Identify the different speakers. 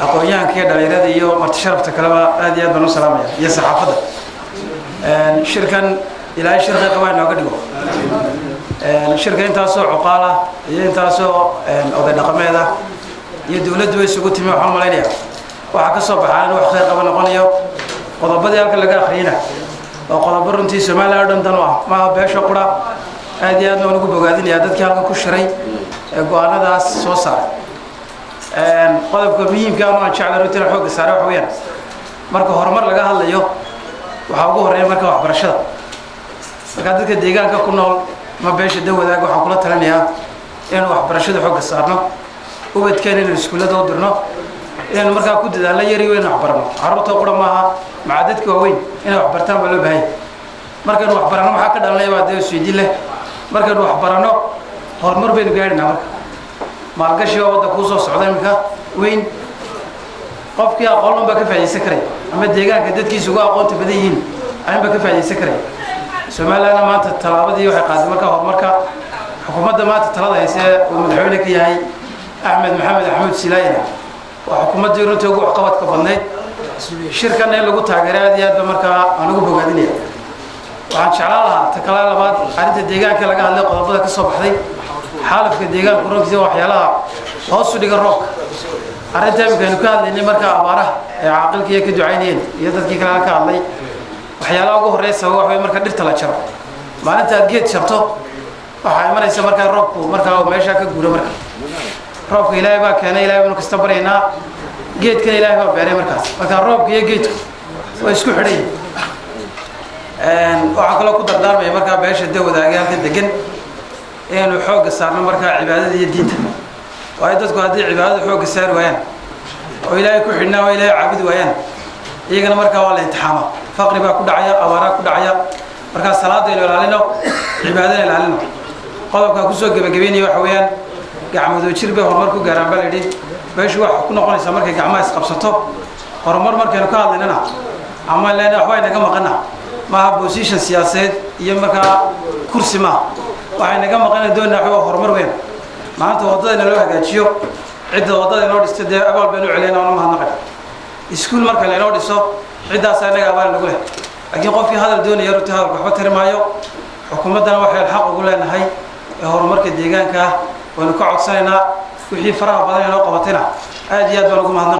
Speaker 1: aqoonyahan ka dhalinyarada iyo marti sharafta kaleba aad iyo aad baan u salaamaya iyo saxaafadda shirkan ilaa shirka qabaan nooga dhigo shirka intaasoo cuqaal ah iyo intaasoo oday dhaqameed ah iyo dawladdu way isugu timi waxaan malaynayaa waxa ka soo baxaan wax khayr qaban noqonayo qodobadii halka laga akhriyay oo qodobo runtii Soomaaliya dhan tan ah ma beesha qura aad iyo aad ugu bogaadinaya dadkii halka ku shiray go'aanadaas soo saaray qodobka muhiimka ah oo aan jeclahay runtii xoog saaray wax weeyaan marka horumar laga hadlayo waxa ugu horeeya marka waxbarashada marka dadka deegaanka ku nool ma beesha dawladda waxa kula talinayaa in waxbarashada xoog saarno ubadkeen in iskuulada u dirno in marka ku dadaalo yari weyn waxbarano carruurta qura maaha macadadka waaweyn in waxbartaan baa loo baahay marka waxbarano waxa ka dhalanaya waa deeyo siidin leh marka waxbarano horumar baynu gaarnaa marka maalgashi wadda ku soo socda imika weyn qofkii aqoon ba ka faa'iideysan karay ama deegaanka dadkiisu uga aqoonta badan yihiin ayaan ba ka faa'iideysan karay Soomaaliya maanta talaabadii waxay qaaday marka horumarka xukuumadda maanta talada haysa oo madaxweyne ka yahay Axmed Maxamed Axmed Silaayna waxa xukuumaddu runtii ugu waxqabadka badnayd shirkan in lagu taageeray aad iyo aad marka aan ugu bogaadinayo waxaan jeclaan lahaa takala labaad arinta deegaanka laga hadlay qodobada ka soo baxday xaalafka deegaanka runtii waxyaalaha hoos u dhiga roobka arinta imkaan ka hadlaynay marka abaaraha ee caaqilkiisa ka ducaynayeen iyo dadkii kale ka hadlay waxyaalaha ugu horeeyay wax way marka dhirta la jaro maalinta aad geed jarto waxa imanaysa marka roobku marka meesha ka guuro marka roobka Ilaahay baa keenay Ilaahay inuu kasta bareynaa geedkan Ilaahay baa beeray marka roobka iyo geedku way isku xidhay waxa kale ku dardaarmay marka beesha dawladda halka degan inuu xoog saarno marka cibaadada iyo diinta way dadku hadii cibaadada xoog saar waayaan oo Ilaahay ku xidhnaa oo Ilaahay caabud waayaan iyagana marka waa la imtixaano faqri baa ku dhacaya abaara ku dhacaya marka salaada ilaalino cibaadada ilaalino qodobka ku soo gabagabeynay waxa weeyaan gacmado jirba horumar ku gaaraan baa leeyahay beeshu wax ku noqonaysa markay gacmaha is qabsato horumar markaynu ka hadlaynana ama leena wax way naga maqana ma position siyaasadeed iyo marka kursi ma waxay naga maqan doonaa wax horumar weyn maanta wadada loo hagaajiyo cidda wadada loo dhistay abaal baan u celeynaa oo ma hadnaqay iskuul marka la loo dhiso ciddaas anaga abaal lagu leh laakiin qofkii hadal doonaya runtii hadalka waxba tirmaayo xukuumaddana waxay xaq ugu leenahay horumarka deegaanka waanu ka codsanaynaa wixii faraha badan ee loo qabatayna aad iyo aad baan ugu mahadnaq